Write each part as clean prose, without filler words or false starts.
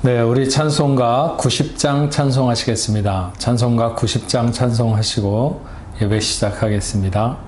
네, 우리 찬송가 90장 찬송하시겠습니다. 찬송가 90장 찬송하시고 예배 시작하겠습니다.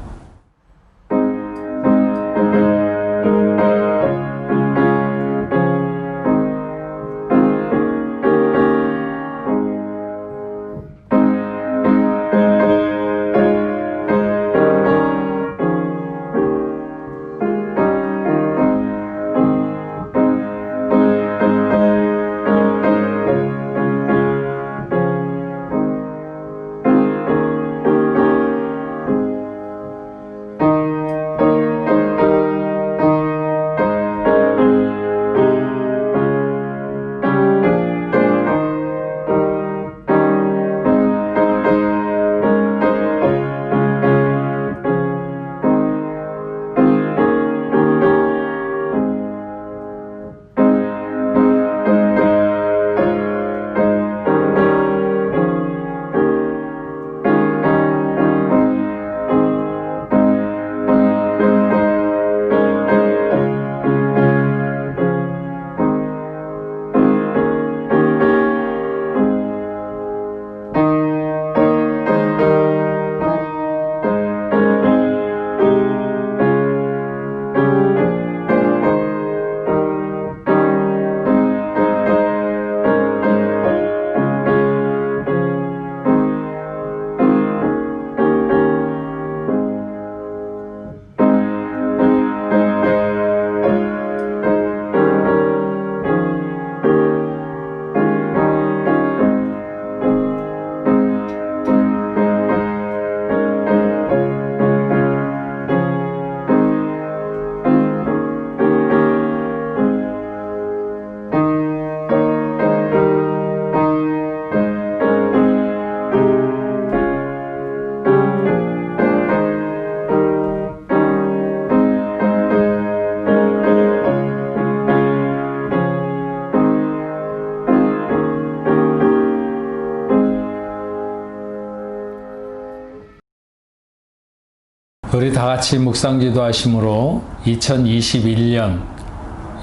우리 다 같이 묵상기도 하심으로 2021년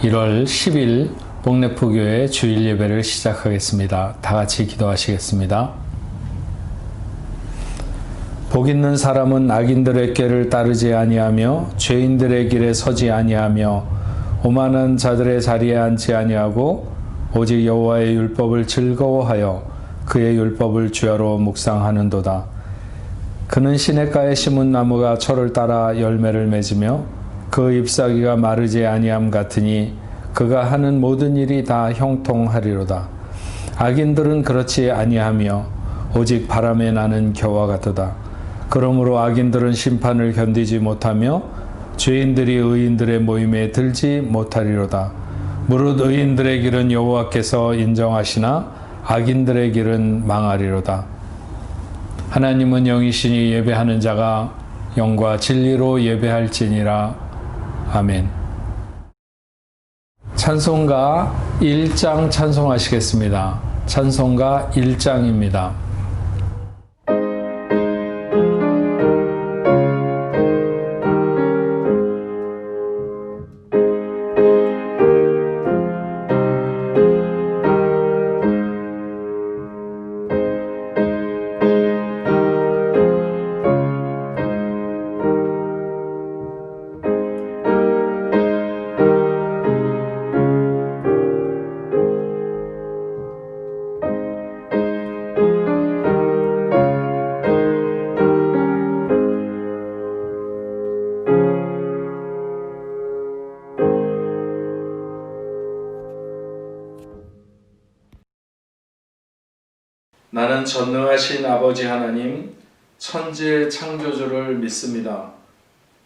1월 10일 복래포교회 주일 예배를 시작하겠습니다. 다 같이 기도하시겠습니다. 복 있는 사람은 악인들의 꾀를 따르지 아니하며 죄인들의 길에 서지 아니하며 오만한 자들의 자리에 앉지 아니하고 오직 여호와의 율법을 즐거워하여 그의 율법을 주야로 묵상하는도다. 그는 시냇가에 심은 나무가 철을 따라 열매를 맺으며 그 잎사귀가 마르지 아니함 같으니 그가 하는 모든 일이 다 형통하리로다. 악인들은 그렇지 아니하며 오직 바람에 나는 겨와 같도다. 그러므로 악인들은 심판을 견디지 못하며 죄인들이 의인들의 모임에 들지 못하리로다. 무릇 의인들의 길은 여호와께서 인정하시나 악인들의 길은 망하리로다. 하나님은 영이시니 예배하는 자가 영과 진리로 예배할지니라. 아멘. 찬송가 1장 찬송하시겠습니다. 찬송가 1장입니다. 나는 전능하신 아버지 하나님, 천지의 창조주를 믿습니다.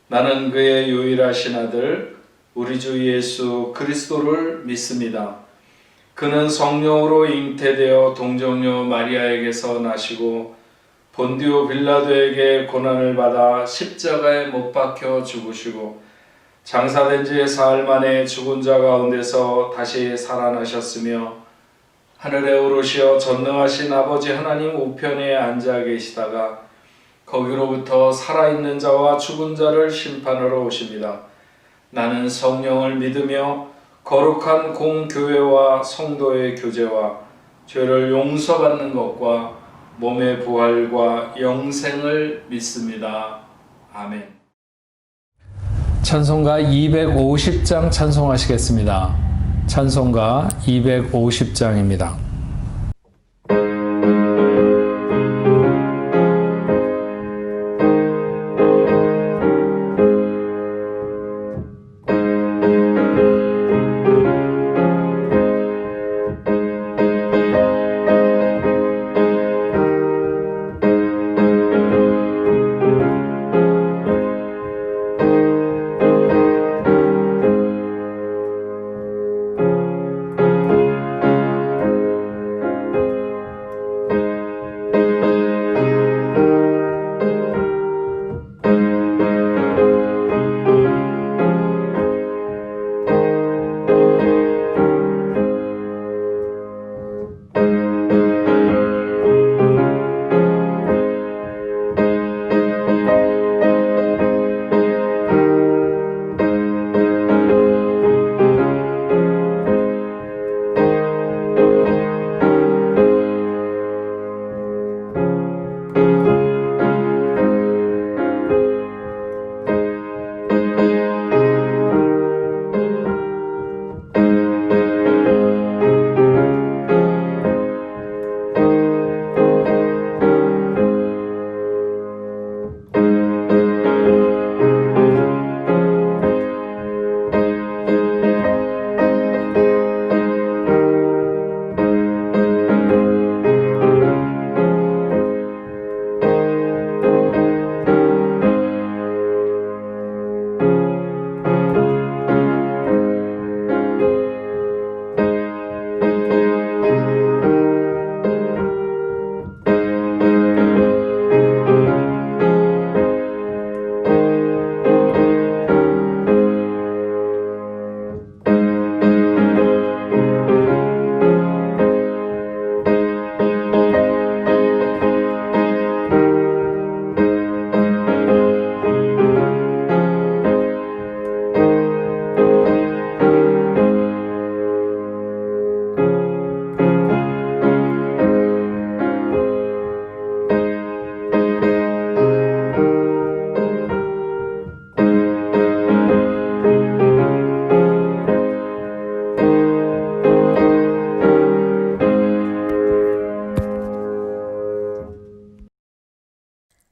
나는 그의 유일하신 아들, 우리 주 예수 그리스도를 믿습니다. 그는 성령으로 잉태되어 동정녀 마리아에게서 나시고 본디오 빌라도에게 고난을 받아 십자가에 못 박혀 죽으시고 장사된 지 사흘 만에 죽은 자 가운데서 다시 살아나셨으며 하늘에 오르시어 전능하신 아버지 하나님 우편에 앉아 계시다가 거기로부터 살아있는 자와 죽은 자를 심판하러 오십니다. 나는 성령을 믿으며 거룩한 공교회와 성도의 교제와 죄를 용서받는 것과 몸의 부활과 영생을 믿습니다. 아멘. 찬송가 250장 찬송하시겠습니다. 찬송가 250장입니다.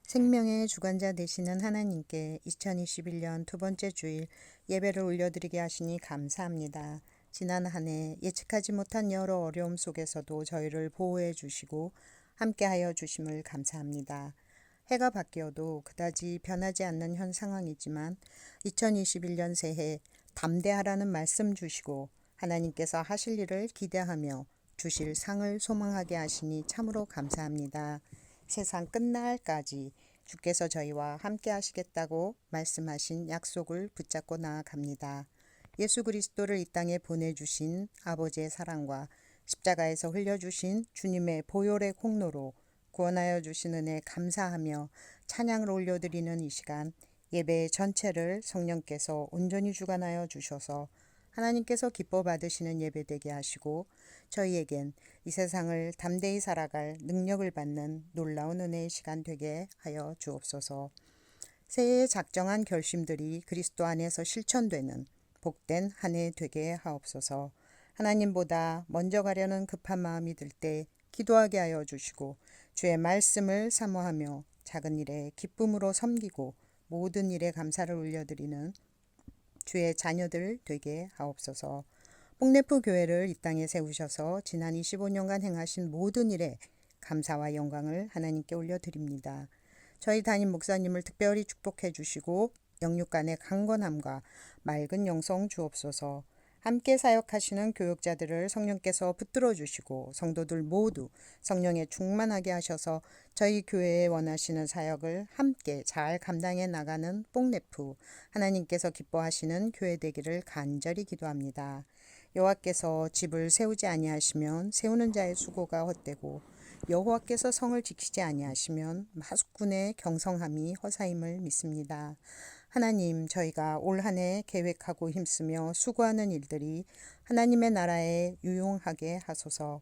생명의 주관자 되시는 하나님께 2021년 두 번째 주일 예배를 올려드리게 하시니 감사합니다. 지난 한 해 예측하지 못한 여러 어려움 속에서도 저희를 보호해 주시고 함께하여 주심을 감사합니다. 해가 바뀌어도 그다지 변하지 않는 현 상황이지만 2021년 새해 담대하라는 말씀 주시고 하나님께서 하실 일을 기대하며 주실 상을 소망하게 하시니 참으로 감사합니다. 세상 끝날까지 주께서 저희와 함께 하시겠다고 말씀하신 약속을 붙잡고 나아갑니다. 예수 그리스도를 이 땅에 보내주신 아버지의 사랑과 십자가에서 흘려주신 주님의 보혈의 공로로 구원하여 주신 은혜 감사하며 찬양을 올려드리는 이 시간 예배 전체를 성령께서 온전히 주관하여 주셔서 하나님께서 기뻐 받으시는 예배 되게 하시고 저희에겐 이 세상을 담대히 살아갈 능력을 받는 놀라운 은혜의 시간 되게 하여 주옵소서. 새해에 작정한 결심들이 그리스도 안에서 실천되는 복된 한 해 되게 하옵소서. 하나님보다 먼저 가려는 급한 마음이 들 때 기도하게 하여 주시고 주의 말씀을 사모하며 작은 일에 기쁨으로 섬기고 모든 일에 감사를 올려드리는 주의 자녀들 되게 하옵소서. 뽕네프 교회를 이 땅에 세우셔서 지난 25년간 행하신 모든 일에 감사와 영광을 하나님께 올려드립니다. 저희 담임 목사님을 특별히 축복해 주시고 영육간의 강건함과 맑은 영성 주옵소서. 함께 사역하시는 교육자들을 성령께서 붙들어 주시고 성도들 모두 성령에 충만하게 하셔서 저희 교회에 원하시는 사역을 함께 잘 감당해 나가는 뽕네프 하나님께서 기뻐하시는 교회 되기를 간절히 기도합니다. 여호와께서 집을 세우지 아니하시면 세우는 자의 수고가 헛되고 여호와께서 성을 지키지 아니하시면 마수꾼의 경성함이 허사임을 믿습니다. 하나님, 저희가 올 한 해 계획하고 힘쓰며 수고하는 일들이 하나님의 나라에 유용하게 하소서.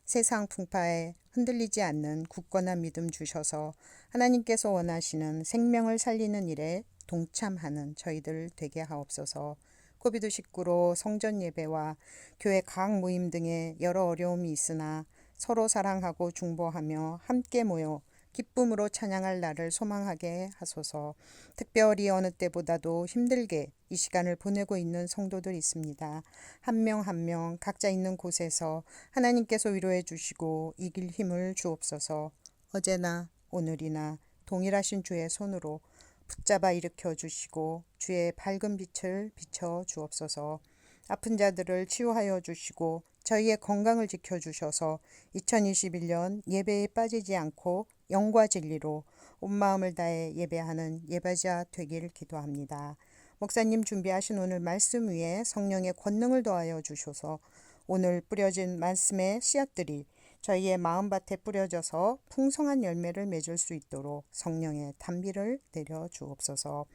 세상 풍파에 흔들리지 않는 굳건한 믿음 주셔서 하나님께서 원하시는 생명을 살리는 일에 동참하는 저희들 되게 하옵소서. 코비드19로 성전 예배와 교회 각 모임 등의 여러 어려움이 있으나 서로 사랑하고 중보하며 함께 모여 기쁨으로 찬양할 날을 소망하게 하소서. 특별히 어느 때보다도 힘들게 이 시간을 보내고 있는 성도들 있습니다. 한 명 한 명 각자 있는 곳에서 하나님께서 위로해 주시고 이길 힘을 주옵소서. 어제나 오늘이나 동일하신 주의 손으로 붙잡아 일으켜 주시고 주의 밝은 빛을 비춰 주옵소서. 아픈 자들을 치유하여 주시고 저희의 건강을 지켜 주셔서 2021년 예배에 빠지지 않고 영과 진리로 온 마음을 다해 예배하는 예배자 되길 기도합니다. 목사님 준비하신 오늘 말씀 위에 성령의 권능을 더하여 주셔서 오늘 뿌려진 말씀의 씨앗들이 저희의 마음밭에 뿌려져서 풍성한 열매를 맺을 수 있도록 성령의 단비를 내려 주옵소서.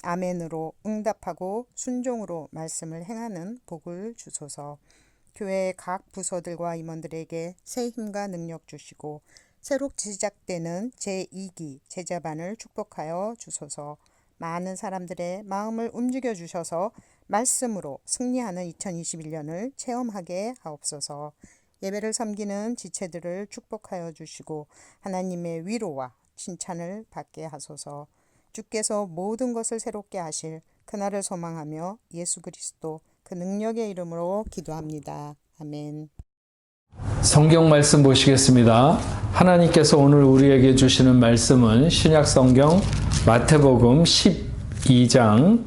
아멘으로 응답하고 순종으로 말씀을 행하는 복을 주소서. 교회의 각 부서들과 임원들에게 새 힘과 능력 주시고 새로 시작되는 제2기 제자반을 축복하여 주소서. 많은 사람들의 마음을 움직여 주셔서 말씀으로 승리하는 2021년을 체험하게 하옵소서. 예배를 섬기는 지체들을 축복하여 주시고 하나님의 위로와 칭찬을 받게 하소서. 주께서 모든 것을 새롭게 하실 그날을 소망하며 예수 그리스도 그 능력의 이름으로 기도합니다. 아멘. 성경 말씀 보시겠습니다. 하나님께서 오늘 우리에게 주시는 말씀은 신약 성경 마태복음 12장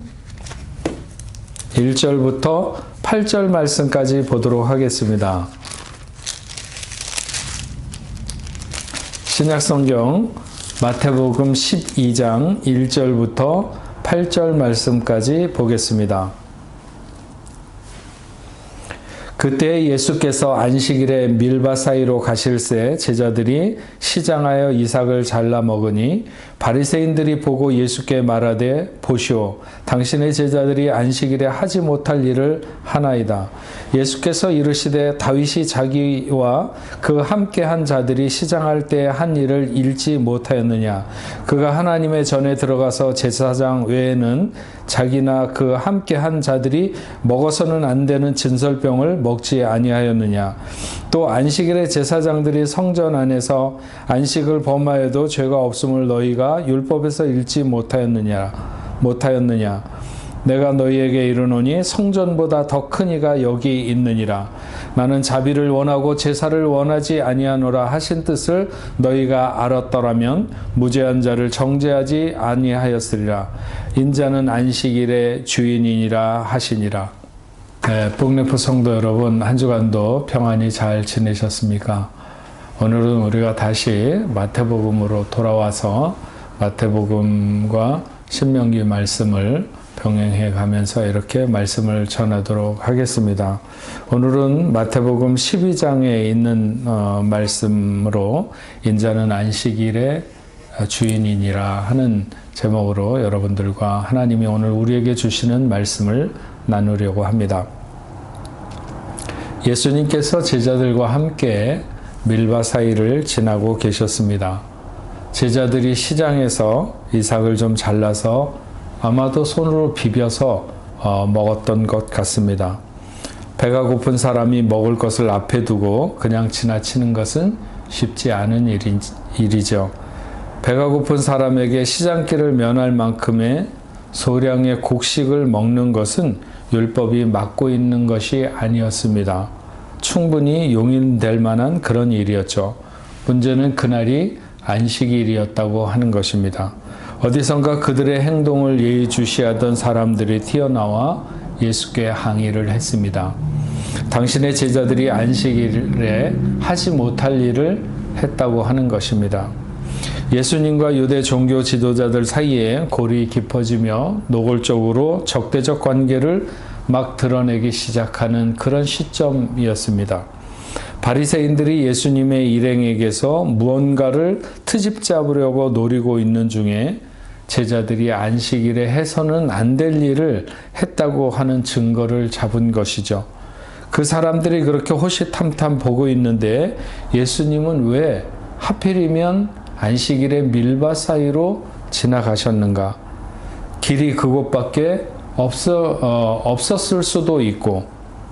1절부터 8절 말씀까지 보도록 하겠습니다. 신약 성경 마태복음 12장 1절부터 8절 말씀까지 보겠습니다. 그때 예수께서 안식일에 밀밭 사이로 가실새 제자들이 시장하여 이삭을 잘라 먹으니 바리새인들이 보고 예수께 말하되 보시오 당신의 제자들이 안식일에 하지 못할 일을 하나이다. 예수께서 이르시되 다윗이 자기와 그 함께한 자들이 시장할 때 한 일을 잃지 못하였느냐. 그가 하나님의 전에 들어가서 제사장 외에는 자기나 그 함께한 자들이 먹어서는 안 되는 진설병을 먹지 아니하였느냐. 또 안식일에 제사장들이 성전 안에서 안식을 범하여도 죄가 없음을 너희가 율법에서 읽지 못하였느냐. 내가 너희에게 이르노니 성전보다 더 큰 이가 여기 있느니라. 나는 자비를 원하고 제사를 원하지 아니하노라 하신 뜻을 너희가 알았더라면 무죄한 자를 정죄하지 아니하였으리라. 인자는 안식일의 주인이니라 하시니라. 북내포 성도 여러분, 한 주간도 평안히 잘 지내셨습니까? 오늘은 우리가 다시 마태복음으로 돌아와서 마태복음과 신명기 말씀을 병행해 가면서 이렇게 말씀을 전하도록 하겠습니다. 오늘은 마태복음 12장에 있는 말씀으로 인자는 안식일의 주인이니라 하는 제목으로 여러분들과 하나님이 오늘 우리에게 주시는 말씀을 나누려고 합니다. 예수님께서 제자들과 함께 밀밭 사이를 지나고 계셨습니다. 제자들이 시장에서 이삭을 좀 잘라서 아마도 손으로 비벼서 먹었던 것 같습니다. 배가 고픈 사람이 먹을 것을 앞에 두고 그냥 지나치는 것은 쉽지 않은 일이죠. 배가 고픈 사람에게 시장길을 면할 만큼의 소량의 곡식을 먹는 것은 율법이 막고 있는 것이 아니었습니다. 충분히 용인될 만한 그런 일이었죠. 문제는 그날이 안식일이었다고 하는 것입니다. 어디선가 그들의 행동을 예의주시하던 사람들이 튀어나와 예수께 항의를 했습니다. 당신의 제자들이 안식일에 하지 못할 일을 했다고 하는 것입니다. 예수님과 유대 종교 지도자들 사이에 골이 깊어지며 노골적으로 적대적 관계를 막 드러내기 시작하는 그런 시점이었습니다. 바리새인들이 예수님의 일행에게서 무언가를 트집 잡으려고 노리고 있는 중에 제자들이 안식일에 해서는 안 될 일을 했다고 하는 증거를 잡은 것이죠. 그 사람들이 그렇게 호시탐탐 보고 있는데 예수님은 왜 하필이면 안식일의 밀밭 사이로 지나가셨는가? 길이 그곳밖에 없었을 수도 있고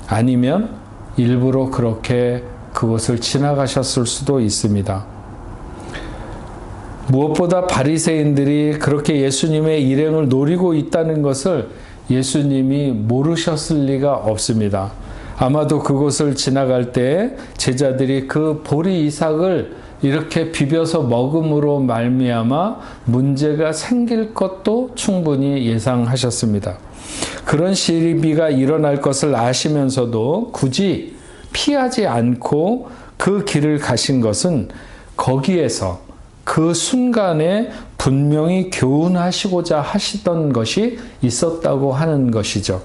아니면 일부러 그렇게 그곳을 지나가셨을 수도 있습니다. 무엇보다 바리새인들이 그렇게 예수님의 일행을 노리고 있다는 것을 예수님이 모르셨을 리가 없습니다. 아마도 그곳을 지나갈 때 제자들이 그 보리 이삭을 이렇게 비벼서 먹음으로 말미암아 문제가 생길 것도 충분히 예상하셨습니다. 그런 시비가 일어날 것을 아시면서도 굳이 피하지 않고 그 길을 가신 것은 거기에서 그 순간에 분명히 교훈하시고자 하시던 것이 있었다고 하는 것이죠.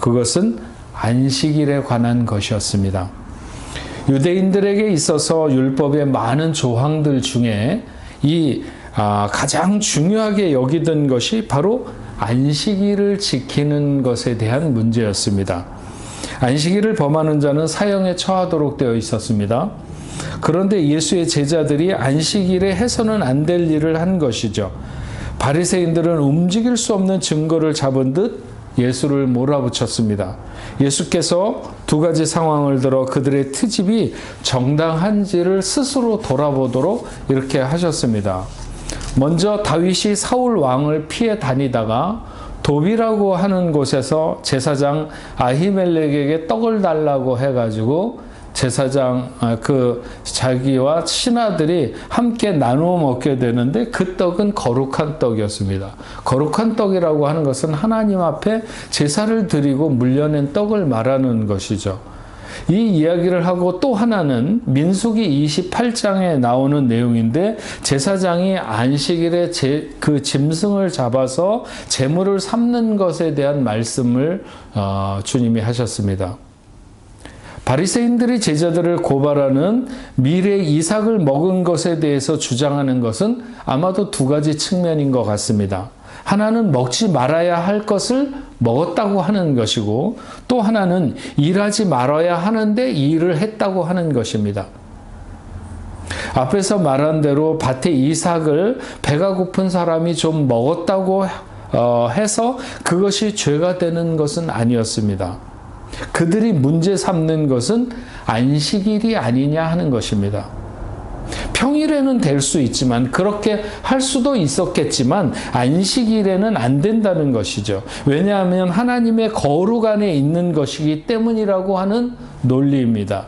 그것은 안식일에 관한 것이었습니다. 유대인들에게 있어서 율법의 많은 조항들 중에 가장 중요하게 여기던 것이 바로 안식일을 지키는 것에 대한 문제였습니다. 안식일을 범하는 자는 사형에 처하도록 되어 있었습니다. 그런데 예수의 제자들이 안식일에 해서는 안 될 일을 한 것이죠. 바리새인들은 움직일 수 없는 증거를 잡은 듯 예수를 몰아붙였습니다. 예수께서 두 가지 상황을 들어 그들의 트집이 정당한지를 스스로 돌아보도록 이렇게 하셨습니다. 먼저 다윗이 사울 왕을 피해 다니다가 도비라고 하는 곳에서 제사장 아히멜렉에게 떡을 달라고 해가지고 제사장 자기와 신하들이 함께 나누어 먹게 되는데 그 떡은 거룩한 떡이었습니다. 거룩한 떡이라고 하는 것은 하나님 앞에 제사를 드리고 물려낸 떡을 말하는 것이죠. 이 이야기를 하고 또 하나는 민수기 28장에 나오는 내용인데 제사장이 안식일에 그 짐승을 잡아서 제물을 삶는 것에 대한 말씀을 주님이 하셨습니다. 바리새인들이 제자들을 고발하는 미래 이삭을 먹은 것에 대해서 주장하는 것은 아마도 두 가지 측면인 것 같습니다. 하나는 먹지 말아야 할 것을 먹었다고 하는 것이고 또 하나는 일하지 말아야 하는데 일을 했다고 하는 것입니다. 앞에서 말한 대로 밭에 이삭을 배가 고픈 사람이 좀 먹었다고 해서 그것이 죄가 되는 것은 아니었습니다. 그들이 문제 삼는 것은 안식일이 아니냐 하는 것입니다. 평일에는 될 수 있지만 그렇게 할 수도 있었겠지만 안식일에는 안 된다는 것이죠. 왜냐하면 하나님의 거룩 안에 있는 것이기 때문이라고 하는 논리입니다.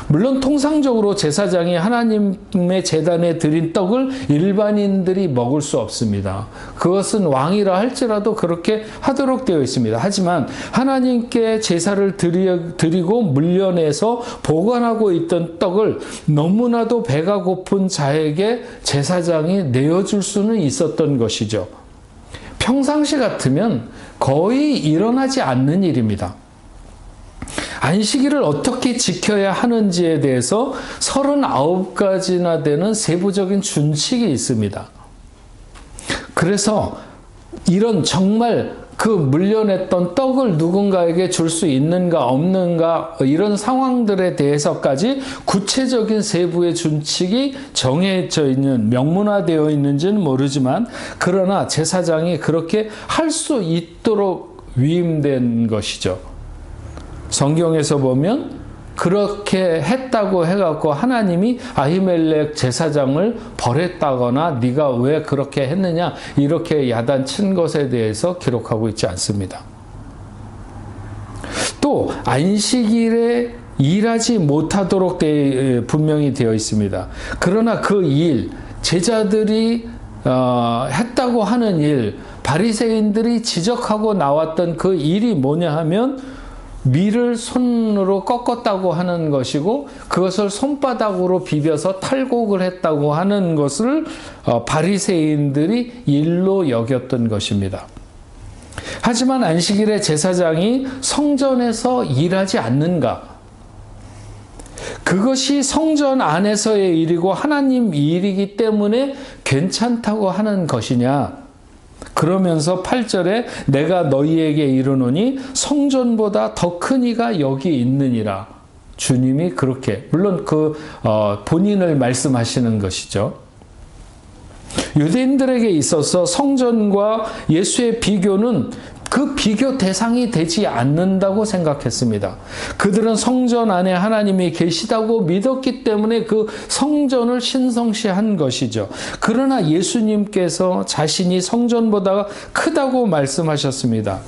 물론 통상적으로 제사장이 하나님의 제단에 드린 떡을 일반인들이 먹을 수 없습니다. 그것은 왕이라 할지라도 그렇게 하도록 되어 있습니다. 하지만 하나님께 제사를 드리고 물려내서 보관하고 있던 떡을 너무나도 배가 고픈 자에게 제사장이 내어줄 수는 있었던 것이죠. 평상시 같으면 거의 일어나지 않는 일입니다. 안식일을 어떻게 지켜야 하는지에 대해서 39가지나 되는 세부적인 준칙이 있습니다. 그래서 이런 정말 그 물려냈던 떡을 누군가에게 줄 수 있는가 없는가 이런 상황들에 대해서까지 구체적인 세부의 준칙이 정해져 있는 명문화되어 있는지는 모르지만 그러나 제사장이 그렇게 할 수 있도록 위임된 것이죠. 성경에서 보면 그렇게 했다고 해갖고 하나님이 아히멜렉 제사장을 벌했다거나 네가 왜 그렇게 했느냐 이렇게 야단친 것에 대해서 기록하고 있지 않습니다. 또 안식일에 일하지 못하도록 분명히 되어 있습니다. 그러나 그 일, 제자들이 했다고 하는 일, 바리새인들이 지적하고 나왔던 그 일이 뭐냐 하면 밀을 손으로 꺾었다고 하는 것이고 그것을 손바닥으로 비벼서 탈곡을 했다고 하는 것을 바리새인들이 일로 여겼던 것입니다. 하지만 안식일에 제사장이 성전에서 일하지 않는가? 그것이 성전 안에서의 일이고 하나님 일이기 때문에 괜찮다고 하는 것이냐? 그러면서 8절에 내가 너희에게 이르노니 성전보다 더 큰 이가 여기 있느니라. 주님이 그렇게, 물론 본인을 말씀하시는 것이죠. 유대인들에게 있어서 성전과 예수의 비교는 그 비교 대상이 되지 않는다고 생각했습니다. 그들은 성전 안에 하나님이 계시다고 믿었기 때문에 그 성전을 신성시한 것이죠. 그러나 예수님께서 자신이 성전보다 크다고 말씀하셨습니다.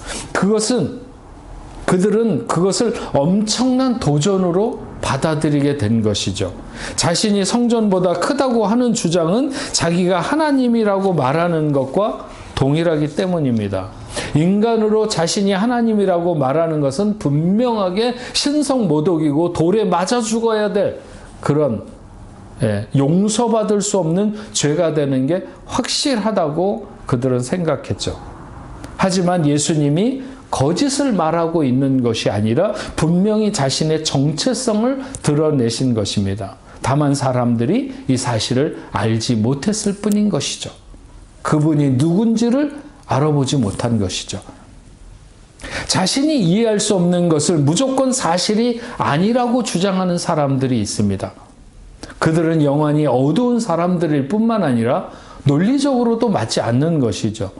그들은 그것을 엄청난 도전으로 받아들이게 된 것이죠. 자신이 성전보다 크다고 하는 주장은 자기가 하나님이라고 말하는 것과 동일하기 때문입니다. 인간으로 자신이 하나님이라고 말하는 것은 분명하게 신성모독이고 돌에 맞아 죽어야 될 그런 용서받을 수 없는 죄가 되는 게 확실하다고 그들은 생각했죠. 하지만 예수님이 거짓을 말하고 있는 것이 아니라 분명히 자신의 정체성을 드러내신 것입니다. 다만 사람들이 이 사실을 알지 못했을 뿐인 것이죠. 그분이 누군지를 알아보지 못한 것이죠. 자신이 이해할 수 없는 것을 무조건 사실이 아니라고 주장하는 사람들이 있습니다. 그들은 영원히 어두운 사람들일 뿐만 아니라 논리적으로도 맞지 않는 것이죠.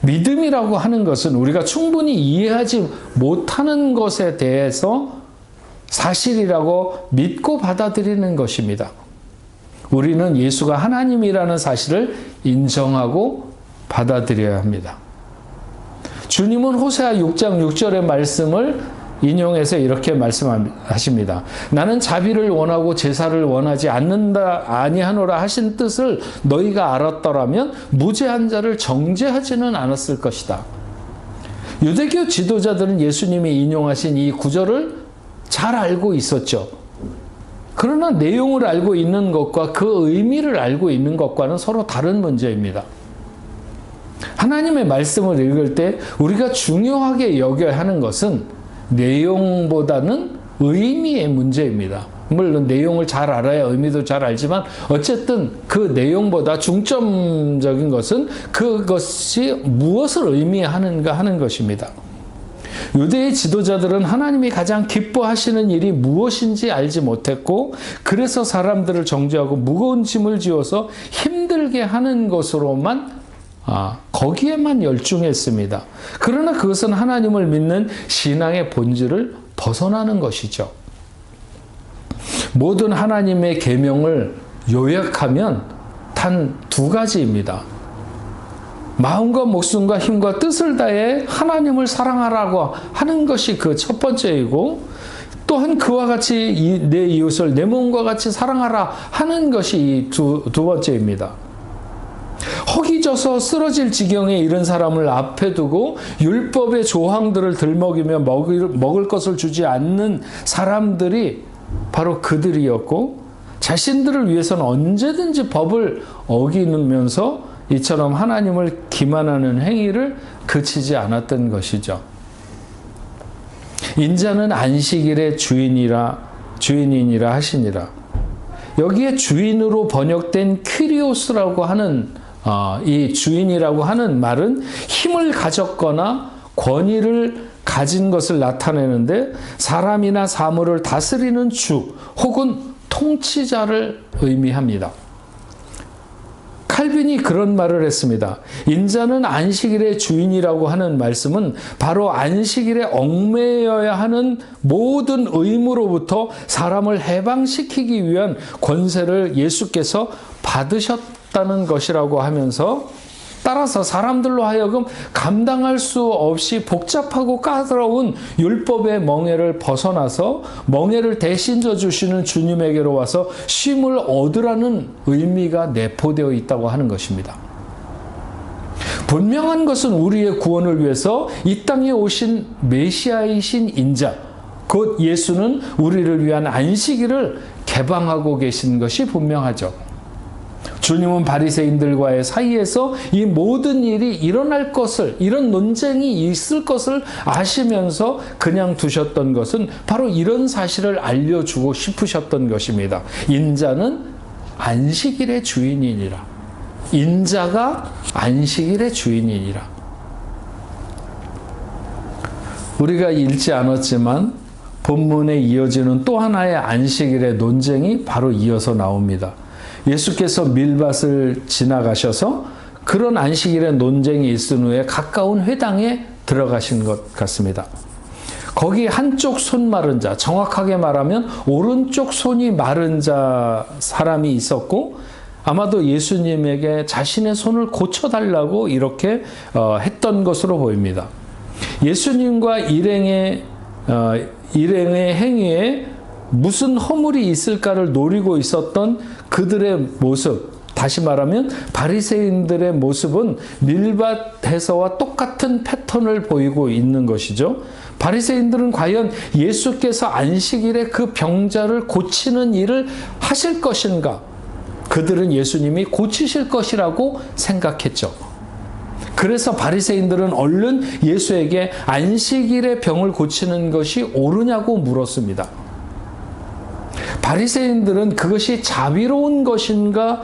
믿음이라고 하는 것은 우리가 충분히 이해하지 못하는 것에 대해서 사실이라고 믿고 받아들이는 것입니다. 우리는 예수가 하나님이라는 사실을 인정하고 받아들여야 합니다. 주님은 호세아 6장 6절의 말씀을 인용해서 이렇게 말씀하십니다. 나는 자비를 원하고 제사를 원하지 아니하노라 하신 뜻을 너희가 알았더라면 무죄한 자를 정죄하지는 않았을 것이다. 유대교 지도자들은 예수님이 인용하신 이 구절을 잘 알고 있었죠. 그러나 내용을 알고 있는 것과 그 의미를 알고 있는 것과는 서로 다른 문제입니다. 하나님의 말씀을 읽을 때 우리가 중요하게 여겨야 하는 것은 내용보다는 의미의 문제입니다. 물론 내용을 잘 알아야 의미도 잘 알지만 어쨌든 그 내용보다 중점적인 것은 그것이 무엇을 의미하는가 하는 것입니다. 유대의 지도자들은 하나님이 가장 기뻐하시는 일이 무엇인지 알지 못했고 그래서 사람들을 정죄하고 무거운 짐을 지어서 힘들게 하는 것으로만 거기에만 열중했습니다. 그러나 그것은 하나님을 믿는 신앙의 본질을 벗어나는 것이죠. 모든 하나님의 계명을 요약하면 단 두 가지입니다. 마음과 목숨과 힘과 뜻을 다해 하나님을 사랑하라고 하는 것이 그 첫 번째이고 또한 그와 같이 내 이웃을 내 몸과 같이 사랑하라 하는 것이 이 두 번째입니다. 허기져서 쓰러질 지경에 이른 사람을 앞에 두고 율법의 조항들을 들먹이며 먹을 것을 주지 않는 사람들이 바로 그들이었고 자신들을 위해서는 언제든지 법을 어기면서 이처럼 하나님을 기만하는 행위를 그치지 않았던 것이죠. 인자는 안식일의 주인이니라 하시니라. 여기에 주인으로 번역된 퀴리오스라고 하는 이 주인이라고 하는 말은 힘을 가졌거나 권위를 가진 것을 나타내는데 사람이나 사물을 다스리는 주 혹은 통치자를 의미합니다. 칼빈이 그런 말을 했습니다. 인자는 안식일의 주인이라고 하는 말씀은 바로 안식일에 얽매여야 하는 모든 의무로부터 사람을 해방시키기 위한 권세를 예수께서 받으셨다는 것이라고 하면서 따라서 사람들로 하여금 감당할 수 없이 복잡하고 까다로운 율법의 멍에를 벗어나서 멍에를 대신 져주시는 주님에게로 와서 쉼을 얻으라는 의미가 내포되어 있다고 하는 것입니다. 분명한 것은 우리의 구원을 위해서 이 땅에 오신 메시아이신 인자, 곧 예수는 우리를 위한 안식일을 개방하고 계신 것이 분명하죠. 주님은 바리새인들과의 사이에서 이 모든 일이 일어날 것을, 이런 논쟁이 있을 것을 아시면서 그냥 두셨던 것은 바로 이런 사실을 알려주고 싶으셨던 것입니다. 인자는 안식일의 주인이니라. 인자가 안식일의 주인이니라. 우리가 읽지 않았지만 본문에 이어지는 또 하나의 안식일의 논쟁이 바로 이어서 나옵니다. 예수께서 밀밭을 지나가셔서 그런 안식일의 논쟁이 있은 후에 가까운 회당에 들어가신 것 같습니다. 거기 한쪽 손 마른 자, 정확하게 말하면 오른쪽 손이 마른 자 사람이 있었고, 아마도 예수님에게 자신의 손을 고쳐달라고 이렇게 했던 것으로 보입니다. 예수님과 일행의 행위에 무슨 허물이 있을까를 노리고 있었던 그들의 모습, 다시 말하면 바리새인들의 모습은 밀밭에서와 똑같은 패턴을 보이고 있는 것이죠. 바리새인들은 과연 예수께서 안식일에 그 병자를 고치는 일을 하실 것인가? 그들은 예수님이 고치실 것이라고 생각했죠. 그래서 바리새인들은 얼른 예수에게 안식일에 병을 고치는 것이 옳으냐고 물었습니다. 바리새인들은 그것이 자비로운 것인가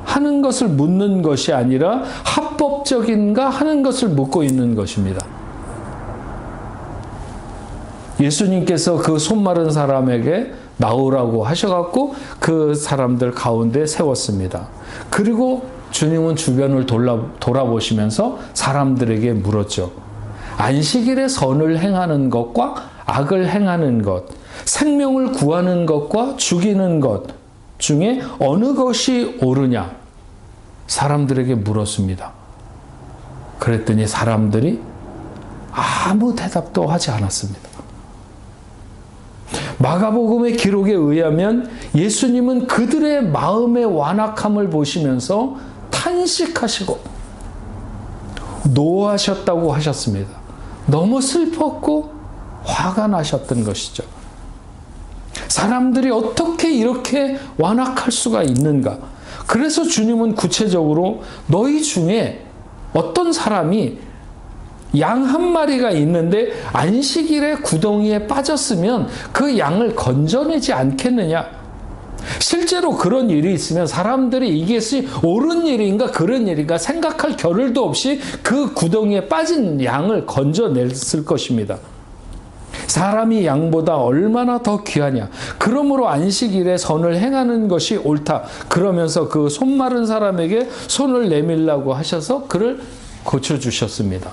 하는 것을 묻는 것이 아니라 합법적인가 하는 것을 묻고 있는 것입니다. 예수님께서 그 손 마른 사람에게 나오라고 하셔갖고 그 사람들 가운데 세웠습니다. 그리고 주님은 주변을 돌아보시면서 사람들에게 물었죠. 안식일에 선을 행하는 것과 악을 행하는 것, 생명을 구하는 것과 죽이는 것 중에 어느 것이 옳으냐? 사람들에게 물었습니다. 그랬더니 사람들이 아무 대답도 하지 않았습니다. 마가복음의 기록에 의하면 예수님은 그들의 마음의 완악함을 보시면서 탄식하시고 노하셨다고 하셨습니다. 너무 슬펐고 화가 나셨던 것이죠. 사람들이 어떻게 이렇게 완악할 수가 있는가? 그래서 주님은 구체적으로 너희 중에 어떤 사람이 양 한 마리가 있는데 안식일에 구덩이에 빠졌으면 그 양을 건져내지 않겠느냐? 실제로 그런 일이 있으면 사람들이 이것이 옳은 일인가 그런 일인가 생각할 겨를도 없이 그 구덩이에 빠진 양을 건져냈을 것입니다. 사람이 양보다 얼마나 더 귀하냐. 그러므로 안식일에 선을 행하는 것이 옳다. 그러면서 그 손 마른 사람에게 손을 내밀라고 하셔서 그를 고쳐주셨습니다.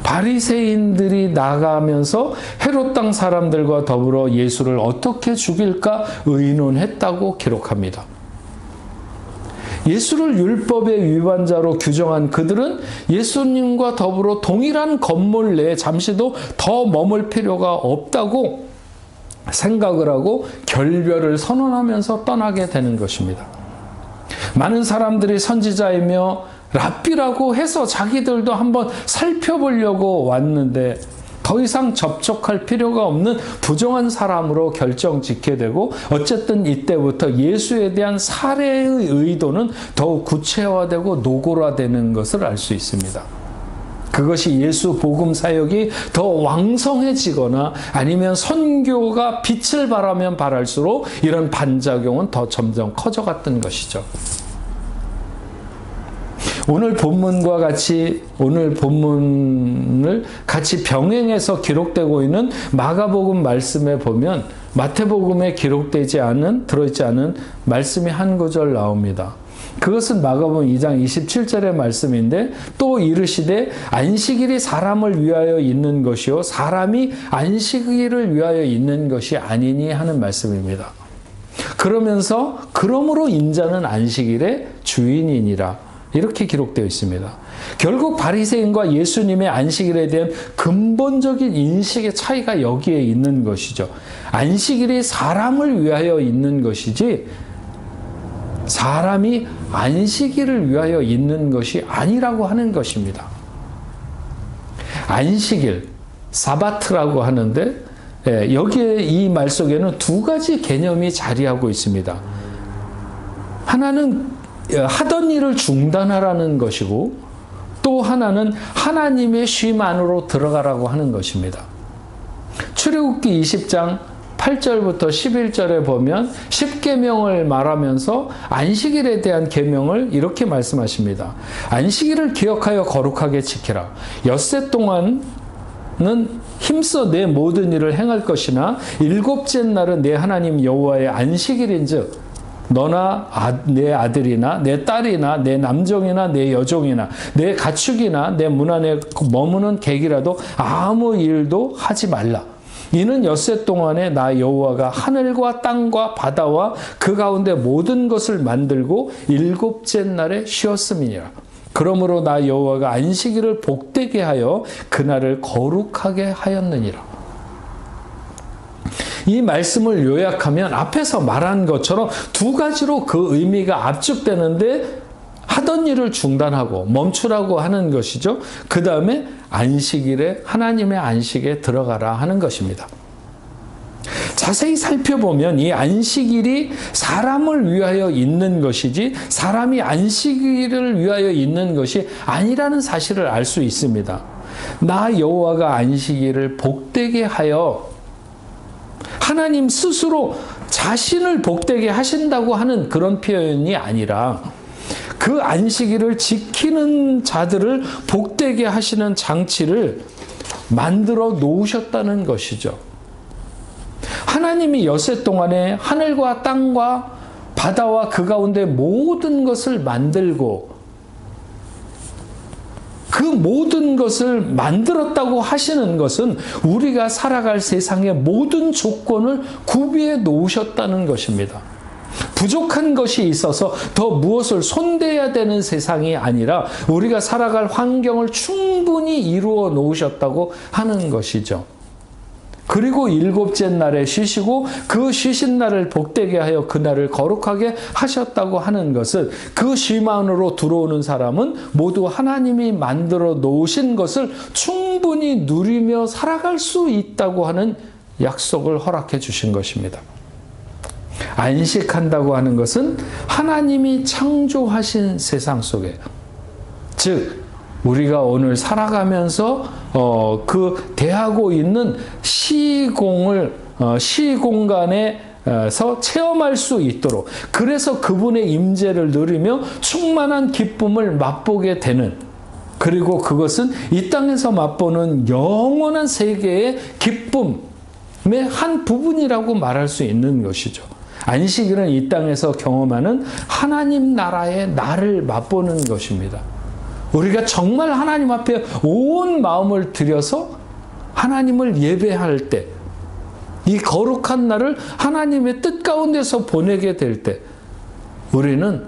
바리새인들이 나가면서 헤롯 땅 사람들과 더불어 예수를 어떻게 죽일까 의논했다고 기록합니다. 예수를 율법의 위반자로 규정한 그들은 예수님과 더불어 동일한 건물 내에 잠시도 더 머물 필요가 없다고 생각을 하고 결별을 선언하면서 떠나게 되는 것입니다. 많은 사람들이 선지자이며 랍비라고 해서 자기들도 한번 살펴보려고 왔는데 더 이상 접촉할 필요가 없는 부정한 사람으로 결정 짓게 되고, 어쨌든 이때부터 예수에 대한 살해의 의도는 더욱 구체화되고 노골화되는 것을 알 수 있습니다. 그것이 예수 복음 사역이 더 왕성해지거나 아니면 선교가 빛을 발하면 발할수록 이런 반작용은 더 점점 커져갔던 것이죠. 오늘 본문과 같이 오늘 본문을 같이 병행해서 기록되고 있는 마가복음 말씀에 보면 마태복음에 기록되지 않은, 들어있지 않은 말씀이 한 구절 나옵니다. 그것은 마가복음 2장 27절의 말씀인데, 또 이르시되 안식일이 사람을 위하여 있는 것이요 사람이 안식일을 위하여 있는 것이 아니니 하는 말씀입니다. 그러면서 그러므로 인자는 안식일의 주인이니라 이렇게 기록되어 있습니다. 결국 바리새인과 예수님의 안식일에 대한 근본적인 인식의 차이가 여기에 있는 것이죠. 안식일이 사람을 위하여 있는 것이지 사람이 안식일을 위하여 있는 것이 아니라고 하는 것입니다. 안식일, 사바트라고 하는데 여기에 이 말 속에는 두 가지 개념이 자리하고 있습니다. 하나는 하던 일을 중단하라는 것이고 또 하나는 하나님의 쉼 안으로 들어가라고 하는 것입니다. 출애굽기 20장 8절부터 11절에 보면 10계명을 말하면서 안식일에 대한 계명을 이렇게 말씀하십니다. 안식일을 기억하여 거룩하게 지키라. 엿새 동안은 힘써 내 모든 일을 행할 것이나 일곱째 날은 내 하나님 여호와의 안식일인즉 너나 내 아들이나 내 딸이나 내 남종이나 내 여종이나 내 가축이나 내 문 안에 머무는 객이라도 아무 일도 하지 말라. 이는 엿새 동안에 나 여호와가 하늘과 땅과 바다와 그 가운데 모든 것을 만들고 일곱째 날에 쉬었음이니라. 그러므로 나 여호와가 안식일을 복되게 하여 그날을 거룩하게 하였느니라. 이 말씀을 요약하면 앞에서 말한 것처럼 두 가지로 그 의미가 압축되는데 하던 일을 중단하고 멈추라고 하는 것이죠. 그 다음에 안식일에 하나님의 안식에 들어가라 하는 것입니다. 자세히 살펴보면 이 안식일이 사람을 위하여 있는 것이지 사람이 안식일을 위하여 있는 것이 아니라는 사실을 알 수 있습니다. 나 여호와가 안식일을 복되게 하여 하나님 스스로 자신을 복되게 하신다고 하는 그런 표현이 아니라 그 안식일을 지키는 자들을 복되게 하시는 장치를 만들어 놓으셨다는 것이죠. 하나님이 엿새 동안에 하늘과 땅과 바다와 그 가운데 모든 것을 만들고 그 모든 것을 만들었다고 하시는 것은 우리가 살아갈 세상의 모든 조건을 구비해 놓으셨다는 것입니다. 부족한 것이 있어서 더 무엇을 손대야 되는 세상이 아니라 우리가 살아갈 환경을 충분히 이루어 놓으셨다고 하는 것이죠. 그리고 일곱째 날에 쉬시고 그 쉬신 날을 복되게 하여 그날을 거룩하게 하셨다고 하는 것은 그 쉼 안으로 들어오는 사람은 모두 하나님이 만들어 놓으신 것을 충분히 누리며 살아갈 수 있다고 하는 약속을 허락해 주신 것입니다. 안식한다고 하는 것은 하나님이 창조하신 세상 속에, 즉 우리가 오늘 살아가면서 그 대하고 있는 시공간에서 체험할 수 있도록, 그래서 그분의 임재를 누리며 충만한 기쁨을 맛보게 되는, 그리고 그것은 이 땅에서 맛보는 영원한 세계의 기쁨의 한 부분이라고 말할 수 있는 것이죠. 안식일은 이 땅에서 경험하는 하나님 나라의 날을 맛보는 것입니다. 우리가 정말 하나님 앞에 온 마음을 들여서 하나님을 예배할 때, 이 거룩한 날을 하나님의 뜻 가운데서 보내게 될 때, 우리는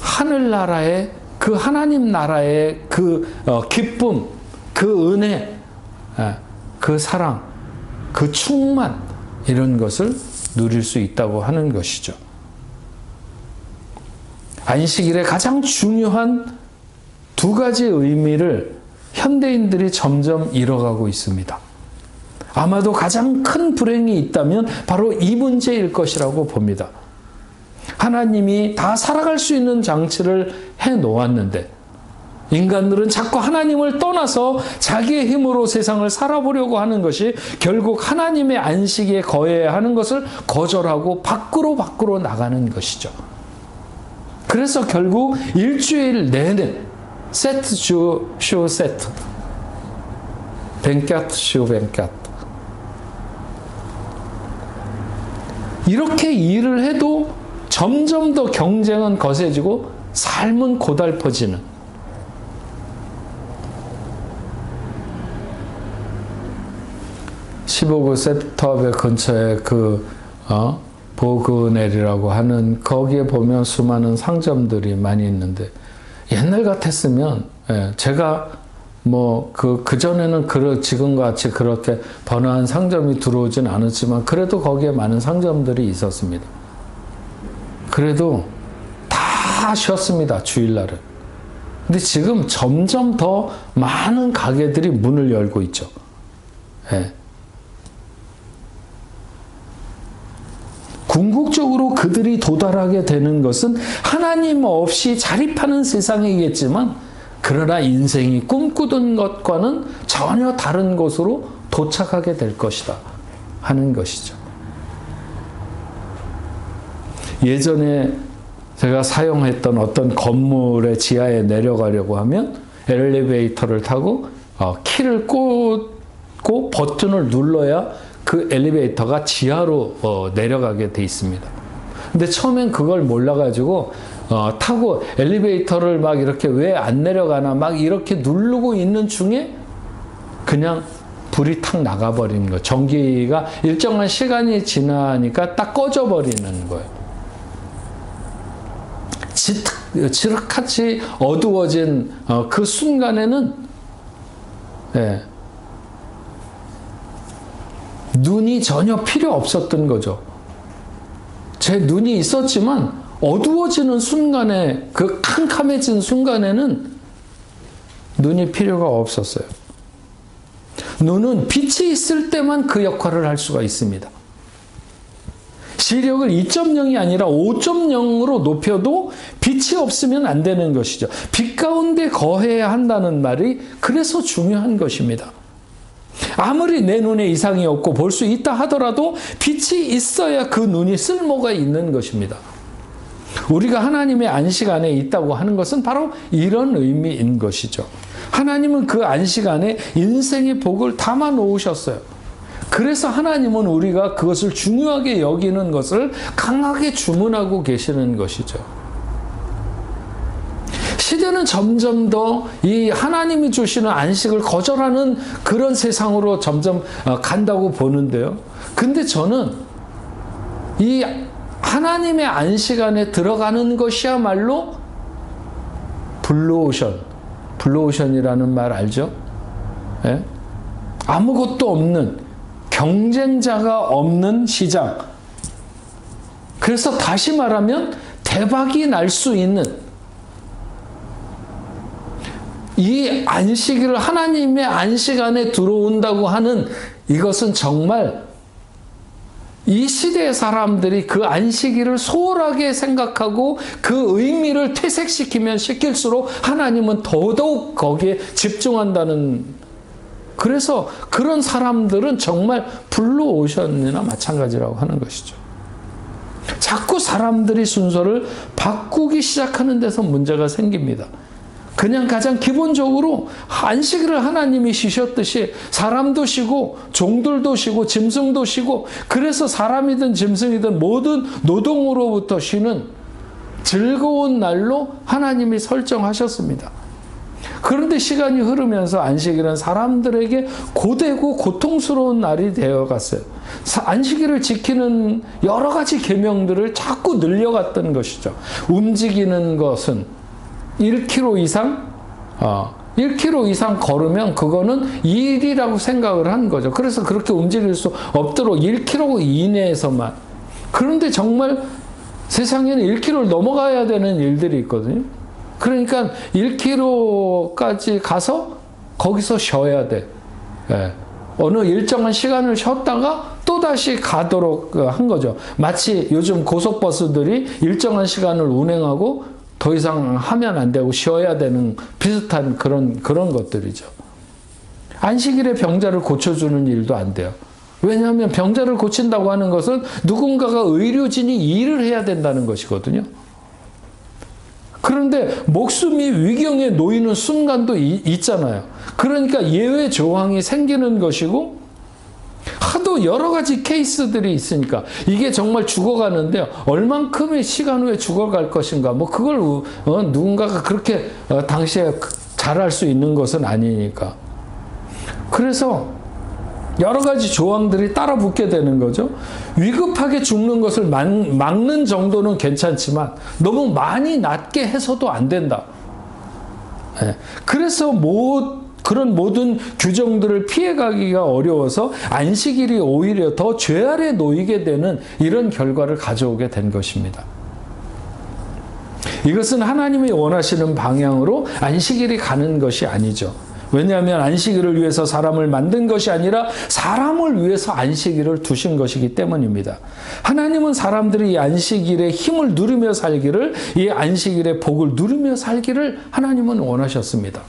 하늘나라의 그 하나님 나라의 그 기쁨, 그 은혜, 그 사랑, 그 충만, 이런 것을 누릴 수 있다고 하는 것이죠. 안식일의 가장 중요한 두 가지 의미를 현대인들이 점점 잃어가고 있습니다. 아마도 가장 큰 불행이 있다면 바로 이 문제일 것이라고 봅니다. 하나님이 다 살아갈 수 있는 장치를 해놓았는데 인간들은 자꾸 하나님을 떠나서 자기의 힘으로 세상을 살아보려고 하는 것이 결국 하나님의 안식에 거해야 하는 것을 거절하고 밖으로 나가는 것이죠. 그래서 결국 일주일 내내 세트 쇼 세트, 뱅까트 쇼 뱅까트, 이렇게 일을 해도 점점 더 경쟁은 거세지고 삶은 고달퍼지는, 시보그 세터베 근처에 보그넬이라고 하는, 거기에 보면 수많은 상점들이 많이 있는데, 옛날 같았으면, 제가 그전에는 지금 같이 그렇게 번화한 상점이 들어오진 않았지만, 그래도 거기에 많은 상점들이 있었습니다. 그래도 다 쉬었습니다, 주일날은. 근데 지금 점점 더 많은 가게들이 문을 열고 있죠. 궁극적으로 그들이 도달하게 되는 것은 하나님 없이 자립하는 세상이겠지만 그러나 인생이 꿈꾸던 것과는 전혀 다른 곳으로 도착하게 될 것이다 하는 것이죠. 예전에 제가 사용했던 어떤 건물의 지하에 내려가려고 하면 엘리베이터를 타고 키를 꽂고 버튼을 눌러야 그 엘리베이터가 지하로 내려가게 돼 있습니다. 근데 처음엔 그걸 몰라가지고 타고 엘리베이터를 막 이렇게 왜 안 내려가나 막 이렇게 누르고 있는 중에 그냥 불이 탁 나가버리는 거예요. 전기가 일정한 시간이 지나니까 딱 꺼져버리는 거예요. 지륵같이 어두워진 그 순간에는 눈이 전혀 필요 없었던 거죠. 제 눈이 있었지만 어두워지는 순간에 그 캄캄해진 순간에는 눈이 필요가 없었어요. 눈은 빛이 있을 때만 그 역할을 할 수가 있습니다. 시력을 2.0이 아니라 5.0으로 높여도 빛이 없으면 안 되는 것이죠. 빛 가운데 거해야 한다는 말이 그래서 중요한 것입니다. 아무리 내 눈에 이상이 없고 볼 수 있다 하더라도 빛이 있어야 그 눈이 쓸모가 있는 것입니다. 우리가 하나님의 안식 안에 있다고 하는 것은 바로 이런 의미인 것이죠. 하나님은 그 안식 안에 인생의 복을 담아 놓으셨어요. 그래서 하나님은 우리가 그것을 중요하게 여기는 것을 강하게 주문하고 계시는 것이죠. 시대는 점점 더 이 하나님이 주시는 안식을 거절하는 그런 세상으로 점점 간다고 보는데요. 근데 저는 이 하나님의 안식 안에 들어가는 것이야말로 블루오션이라는 말 알죠? 예? 아무것도 없는, 경쟁자가 없는 시장. 그래서 다시 말하면 대박이 날 수 있는 이 안식일을 하나님의 안식 안에 들어온다고 하는 이것은 정말 이 시대의 사람들이 그 안식일을 소홀하게 생각하고 그 의미를 퇴색시키면 시킬수록 하나님은 더더욱 거기에 집중한다는, 그래서 그런 사람들은 정말 블루오션이나 마찬가지라고 하는 것이죠. 자꾸 사람들이 순서를 바꾸기 시작하는 데서 문제가 생깁니다. 그냥 가장 기본적으로 안식일을 하나님이 쉬셨듯이 사람도 쉬고 종들도 쉬고 짐승도 쉬고, 그래서 사람이든 짐승이든 모든 노동으로부터 쉬는 즐거운 날로 하나님이 설정하셨습니다. 그런데 시간이 흐르면서 안식일은 사람들에게 고되고 고통스러운 날이 되어갔어요. 안식일을 지키는 여러 가지 계명들을 자꾸 늘려갔던 것이죠. 움직이는 것은 1km 이상, 1km 이상 걸으면 그거는 일이라고 생각을 한 거죠. 그래서 그렇게 움직일 수 없도록 1km 이내에서만. 그런데 정말 세상에는 1km를 넘어가야 되는 일들이 있거든요. 그러니까 1km까지 가서 거기서 쉬어야 돼. 어느 일정한 시간을 쉬었다가 또다시 가도록 한 거죠. 마치 요즘 고속버스들이 일정한 시간을 운행하고 더 이상 하면 안 되고 쉬어야 되는 비슷한 그런 것들이죠. 안식일에 병자를 고쳐주는 일도 안 돼요. 왜냐하면 병자를 고친다고 하는 것은 누군가가 의료진이 일을 해야 된다는 것이거든요. 그런데 목숨이 위경에 놓이는 순간도 있잖아요. 그러니까 예외 조항이 생기는 것이고, 하도 여러 가지 케이스들이 있으니까 이게 정말 죽어가는데 얼만큼의 시간 후에 죽어갈 것인가, 뭐 그걸 누군가가 그렇게 당시에 잘할 수 있는 것은 아니니까. 그래서 여러 가지 조항들이 따라 붙게 되는 거죠. 위급하게 죽는 것을 막는 정도는 괜찮지만 너무 많이 낮게 해서도 안 된다. 그래서 그런 모든 규정들을 피해가기가 어려워서 안식일이 오히려 더 죄 아래 놓이게 되는 이런 결과를 가져오게 된 것입니다. 이것은 하나님이 원하시는 방향으로 안식일이 가는 것이 아니죠. 왜냐하면 안식일을 위해서 사람을 만든 것이 아니라 사람을 위해서 안식일을 두신 것이기 때문입니다. 하나님은 사람들이 이 안식일의 힘을 누리며 살기를, 이 안식일의 복을 누리며 살기를 하나님은 원하셨습니다.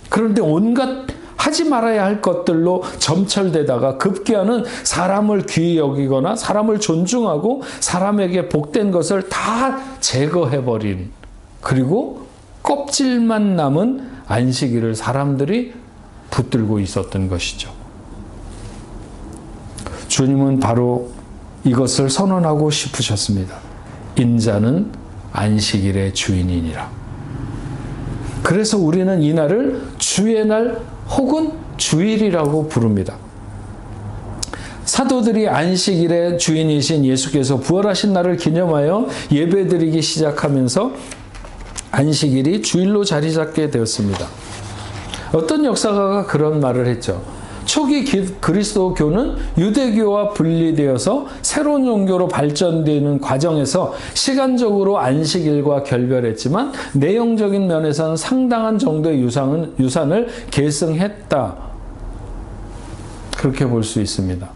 그런데 온갖 하지 말아야 할 것들로 점철되다가 급기야는 사람을 귀히 여기거나 사람을 존중하고 사람에게 복된 것을 다 제거해버린, 그리고 껍질만 남은 안식일을 사람들이 붙들고 있었던 것이죠. 주님은 바로 이것을 선언하고 싶으셨습니다. 인자는 안식일의 주인이니라. 그래서 우리는 이날을 주의 날 혹은 주일이라고 부릅니다. 사도들이 안식일의 주인이신 예수께서 부활하신 날을 기념하여 예배드리기 시작하면서 안식일이 주일로 자리 잡게 되었습니다. 어떤 역사가가 그런 말을 했죠. 초기 그리스도교는 유대교와 분리되어서 새로운 종교로 발전되는 과정에서 시간적으로 안식일과 결별했지만 내용적인 면에서는 상당한 정도의 유산을 계승했다. 그렇게 볼 수 있습니다.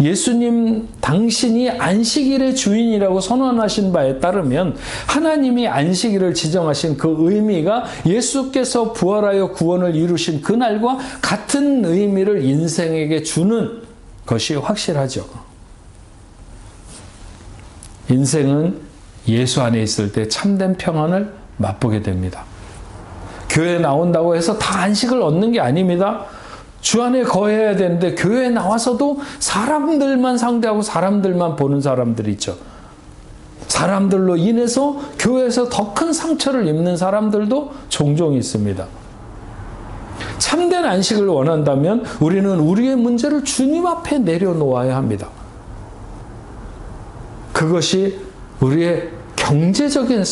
예수님 당신이 안식일의 주인이라고 선언하신 바에 따르면 하나님이 안식일을 지정하신 그 의미가 예수께서 부활하여 구원을 이루신 그날과 같은 의미를 인생에게 주는 것이 확실하죠. 인생은 예수 안에 있을 때 참된 평안을 맛보게 됩니다. 교회에 나온다고 해서 다 안식을 얻는 게 아닙니다. 주 안에 거해야 되는데 교회에 나와서도 사람들만 상대하고 사람들만 보는 사람들이 있죠. 사람들로 인해서 교회에서 더 큰 상처를 입는 사람들도 종종 있습니다. 참된 안식을 원한다면 우리는 우리의 문제를 주님 앞에 내려놓아야 합니다. 그것이 우리의 경제적인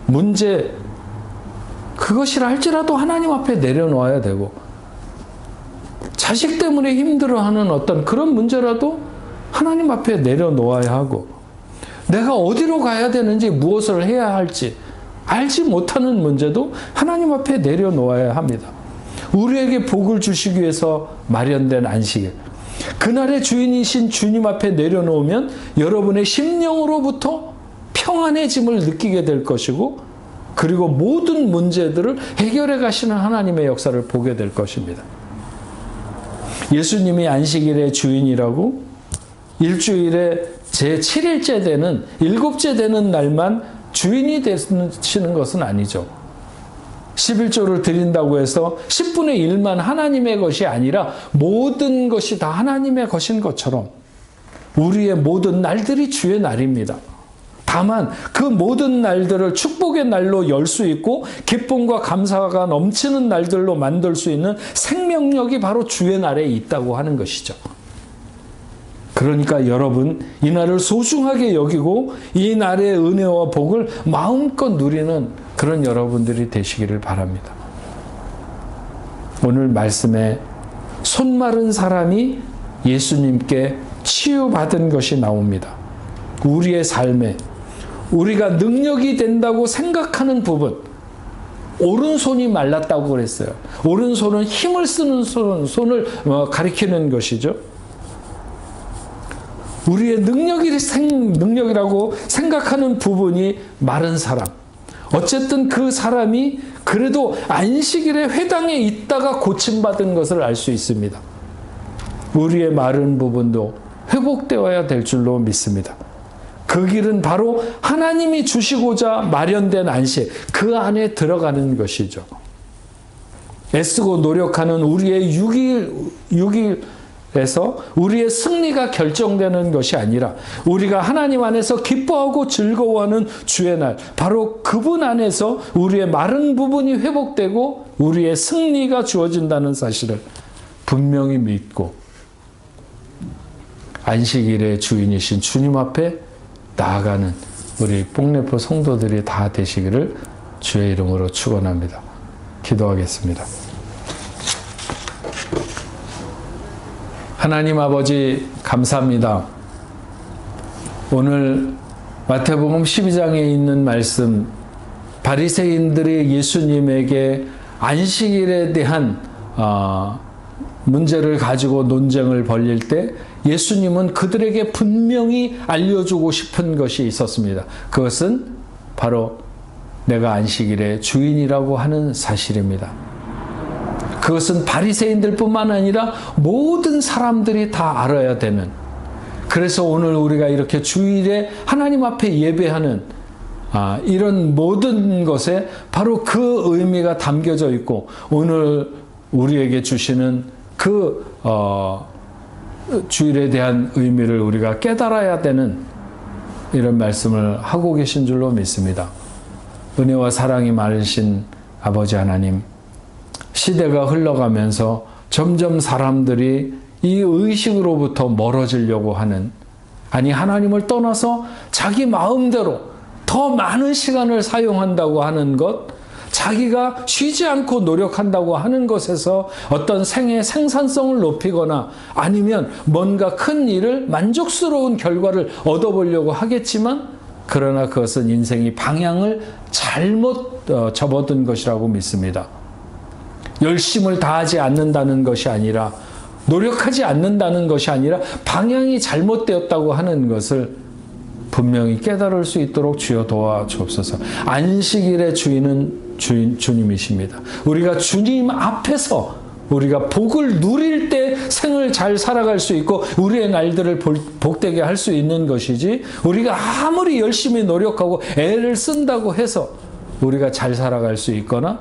문제, 그것이라 할지라도 하나님 앞에 내려놓아야 되고, 자식 때문에 힘들어하는 어떤 그런 문제라도 하나님 앞에 내려놓아야 하고, 내가 어디로 가야 되는지 무엇을 해야 할지 알지 못하는 문제도 하나님 앞에 내려놓아야 합니다. 우리에게 복을 주시기 위해서 마련된 안식일, 그날의 주인이신 주님 앞에 내려놓으면 여러분의 심령으로부터 평안해짐을 느끼게 될 것이고, 그리고 모든 문제들을 해결해 가시는 하나님의 역사를 보게 될 것입니다. 예수님이 안식일의 주인이라고 일주일에 제7일째 되는 7째 되는 날만 주인이 되시는 것은 아니죠. 11조를 드린다고 해서 10분의 1만 하나님의 것이 아니라 모든 것이 다 하나님의 것인 것처럼 우리의 모든 날들이 주의 날입니다. 다만 그 모든 날들을 축복의 날로 열 수 있고 기쁨과 감사가 넘치는 날들로 만들 수 있는 생명력이 바로 주의 날에 있다고 하는 것이죠. 그러니까 여러분, 이 날을 소중하게 여기고 이 날의 은혜와 복을 마음껏 누리는 그런 여러분들이 되시기를 바랍니다. 오늘 말씀에 손 마른 사람이 예수님께 치유받은 것이 나옵니다. 우리의 삶에 우리가 능력이 된다고 생각하는 부분, 오른손이 말랐다고 그랬어요. 오른손은 힘을 쓰는 손을 가리키는 것이죠. 우리의 능력이라고 생각하는 부분이 마른 사람, 어쨌든 그 사람이 그래도 안식일에 회당에 있다가 고침받은 것을 알 수 있습니다. 우리의 마른 부분도 회복되어야 될 줄로 믿습니다. 그 길은 바로 하나님이 주시고자 마련된 안식, 그 안에 들어가는 것이죠. 애쓰고 노력하는 우리의 6일에서 우리의 승리가 결정되는 것이 아니라 우리가 하나님 안에서 기뻐하고 즐거워하는 주의 날, 바로 그분 안에서 우리의 마른 부분이 회복되고 우리의 승리가 주어진다는 사실을 분명히 믿고 안식일의 주인이신 주님 앞에 나아가는 우리 뽕래포 성도들이 다 되시기를 주의 이름으로 축원합니다. 기도하겠습니다. 하나님 아버지, 감사합니다. 오늘 마태복음 12장에 있는 말씀, 바리새인들이 예수님에게 안식일에 대한 문제를 가지고 논쟁을 벌일 때 예수님은 그들에게 분명히 알려주고 싶은 것이 있었습니다. 그것은 바로 내가 안식일의 주인이라고 하는 사실입니다. 그것은 바리새인들뿐만 아니라 모든 사람들이 다 알아야 되는, 그래서 오늘 우리가 이렇게 주일에 하나님 앞에 예배하는 이런 모든 것에 바로 그 의미가 담겨져 있고, 오늘 우리에게 주시는 그 주일에 대한 의미를 우리가 깨달아야 되는 이런 말씀을 하고 계신 줄로 믿습니다. 은혜와 사랑이 많으신 아버지 하나님, 시대가 흘러가면서 점점 사람들이 이 의식으로부터 멀어지려고 하는, 아니 하나님을 떠나서 자기 마음대로 더 많은 시간을 사용한다고 하는 것, 자기가 쉬지 않고 노력한다고 하는 것에서 어떤 생의 생산성을 높이거나 아니면 뭔가 큰 일을 만족스러운 결과를 얻어보려고 하겠지만, 그러나 그것은 인생이 방향을 잘못 접어든 것이라고 믿습니다. 열심을 다하지 않는다는 것이 아니라, 노력하지 않는다는 것이 아니라 방향이 잘못되었다고 하는 것을 분명히 깨달을 수 있도록 주여 도와주옵소서. 안식일의 주인은 주님이십니다. 우리가 주님 앞에서 우리가 복을 누릴 때 생을 잘 살아갈 수 있고 우리의 날들을 복되게 할 수 있는 것이지, 우리가 아무리 열심히 노력하고 애를 쓴다고 해서 우리가 잘 살아갈 수 있거나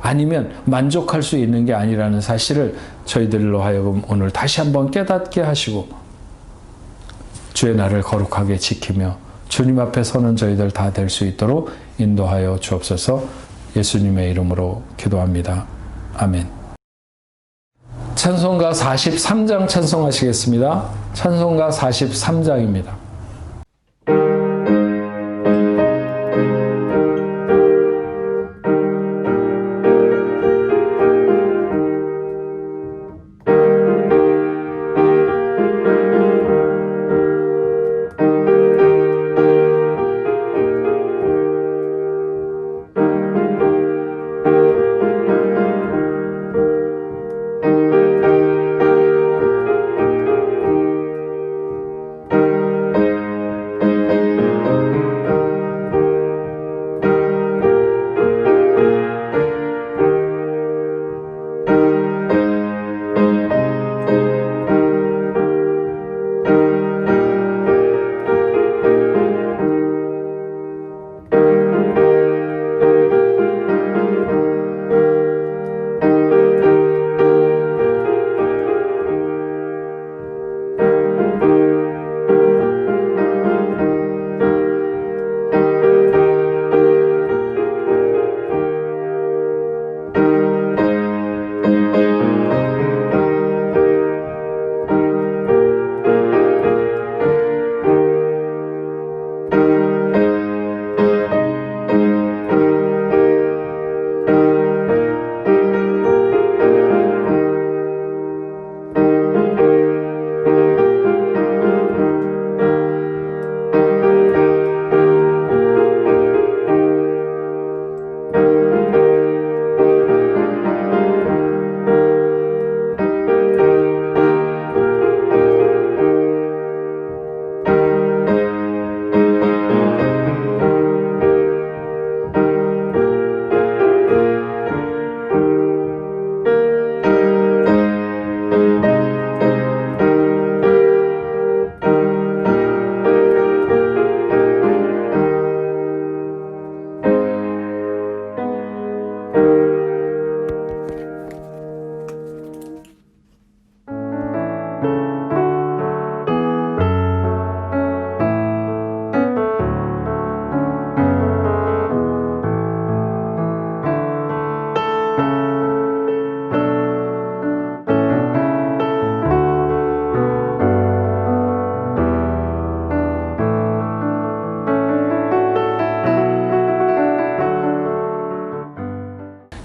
아니면 만족할 수 있는 게 아니라는 사실을 저희들로 하여금 오늘 다시 한번 깨닫게 하시고, 주의 날을 거룩하게 지키며 주님 앞에 서는 저희들 다 될 수 있도록 인도하여 주옵소서. 예수님의 이름으로 기도합니다. 아멘. 찬송가 43장 찬송하시겠습니다. 찬송가 43장입니다.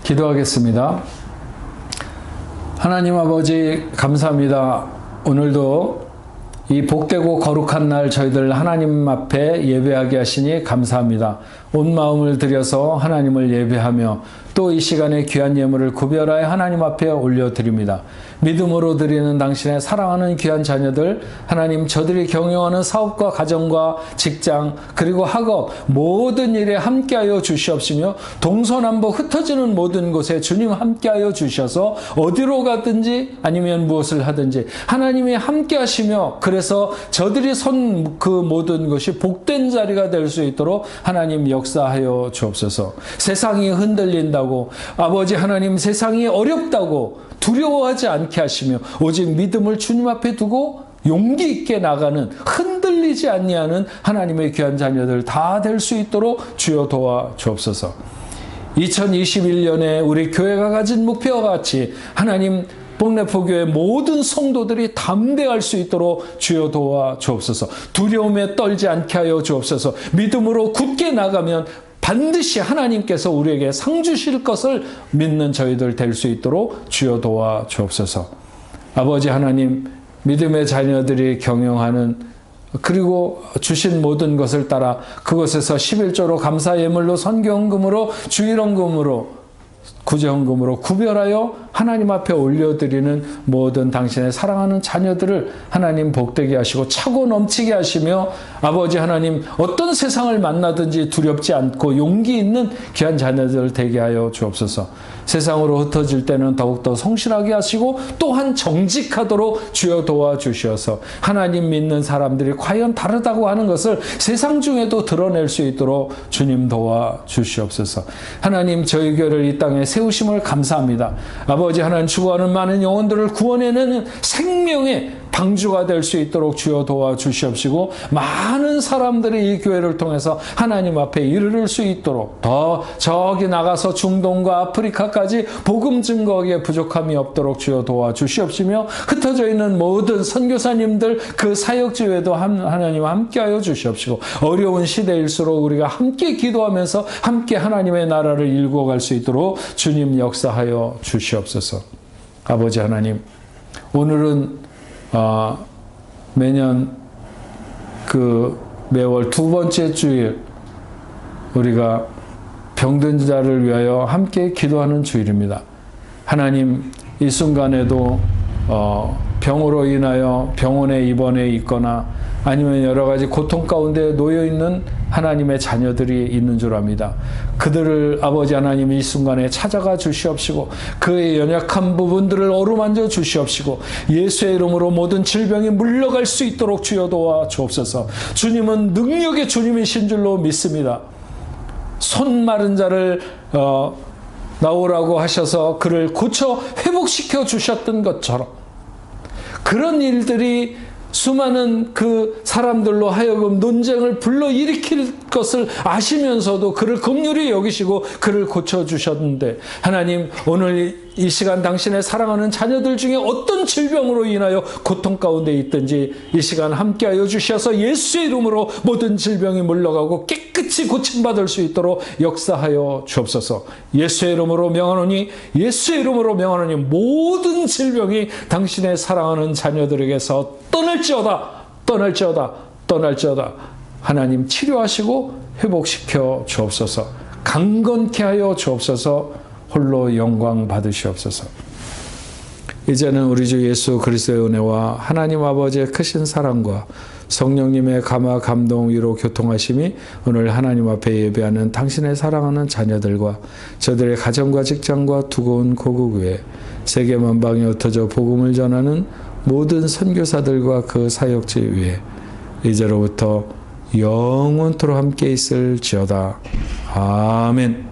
기도하겠습니다. 하나님 아버지 감사합니다. 오늘도 이 복되고 거룩한 날 저희들 하나님 앞에 예배하게 하시니 감사합니다. 온 마음을 들여서 하나님을 예배하며 또 이 시간에 귀한 예물을 구별하여 하나님 앞에 올려드립니다. 믿음으로 드리는 당신의 사랑하는 귀한 자녀들, 하나님 저들이 경영하는 사업과 가정과 직장 그리고 학업 모든 일에 함께하여 주시옵시며 동서남북 흩어지는 모든 곳에 주님 함께하여 주셔서 어디로 가든지 아니면 무엇을 하든지 하나님이 함께하시며 그래서 저들이 선 그 모든 것이 복된 자리가 될 수 있도록 하나님 역사하여 주옵소서. 세상이 흔들린다고 아버지 하나님 세상이 어렵다고 두려워하지 않게 하시며 오직 믿음을 주님 앞에 두고 용기 있게 나가는 흔들리지 아니하는 하나님의 귀한 자녀들 다 될 수 있도록 주여 도와 주옵소서. 2021년에 우리 교회가 가진 목표와 같이 하나님 복래포교회 모든 성도들이 담대할 수 있도록 주여 도와 주옵소서. 두려움에 떨지 않게 하여 주옵소서. 믿음으로 굳게 나가면 반드시 하나님께서 우리에게 상 주실 것을 믿는 저희들 될 수 있도록 주여 도와 주옵소서. 아버지 하나님, 믿음의 자녀들이 경영하는 그리고 주신 모든 것을 따라 그곳에서 11조로 감사 예물로 선교헌금으로 주일헌금으로 구제헌금으로 구별하여 하나님 앞에 올려드리는 모든 당신의 사랑하는 자녀들을 하나님 복되게 하시고 차고 넘치게 하시며 아버지 하나님 어떤 세상을 만나든지 두렵지 않고 용기 있는 귀한 자녀들 되게 하여 주옵소서. 세상으로 흩어질 때는 더욱더 성실하게 하시고 또한 정직하도록 주여 도와주셔서 하나님 믿는 사람들이 과연 다르다고 하는 것을 세상 중에도 드러낼 수 있도록 주님 도와주시옵소서. 하나님 저희 교회를 이 땅에 세우심을 감사합니다. 아버지 하나님 추구하는 많은 영혼들을 구원해내는 생명의 방주가 될 수 있도록 주여 도와주시옵시고 많은 사람들이 이 교회를 통해서 하나님 앞에 이르를 수 있도록 더 저기 나가서 중동과 아프리카까지 복음 증거하기에 부족함이 없도록 주여 도와주시옵시며 흩어져 있는 모든 선교사님들 그 사역지회도 하나님 함께하여 주시옵시고 어려운 시대일수록 우리가 함께 기도하면서 함께 하나님의 나라를 일구어갈 수 있도록 주님 역사하여 주시옵소서. 아버지 하나님, 오늘은 매년 매월 두 번째 주일 우리가 병든 자를 위하여 함께 기도하는 주일입니다. 하나님 이 순간에도 병으로 인하여 병원에 입원해 있거나 아니면 여러 가지 고통 가운데 놓여 있는 하나님의 자녀들이 있는 줄 압니다. 그들을 아버지 하나님 이 순간에 찾아가 주시옵시고 그의 연약한 부분들을 어루만져 주시옵시고 예수의 이름으로 모든 질병이 물러갈 수 있도록 주여 도와 주옵소서. 주님은 능력의 주님이신 줄로 믿습니다. 손 마른 자를 나오라고 하셔서 그를 고쳐 회복시켜 주셨던 것처럼 그런 일들이 수많은 그 사람들로 하여금 논쟁을 불러일으킬 것을 아시면서도 그를 긍휼히 여기시고 그를 고쳐주셨는데 하나님 오늘 이 시간 당신의 사랑하는 자녀들 중에 어떤 질병으로 인하여 고통 가운데 있든지 이 시간 함께하여 주셔서 예수의 이름으로 모든 질병이 물러가고 깨끗이 고침받을 수 있도록 역사하여 주옵소서. 예수의 이름으로 명하노니 예수의 이름으로 명하노니 모든 질병이 당신의 사랑하는 자녀들에게서 떠날지어다 하나님 치료하시고 회복시켜 주옵소서. 강건케 하여 주옵소서. 홀로 영광 받으시옵소서. 이제는 우리 주 예수 그리스도의 은혜와 하나님 아버지의 크신 사랑과 성령님의 감화 감동 위로 교통하심이 오늘 하나님 앞에 예배하는 당신의 사랑하는 자녀들과 저들의 가정과 직장과 두고 온 고국에 세계 만방에 흩어져 복음을 전하는 모든 선교사들과 그 사역지 위에 이제로부터 영원토록 함께 있을지어다. 아멘.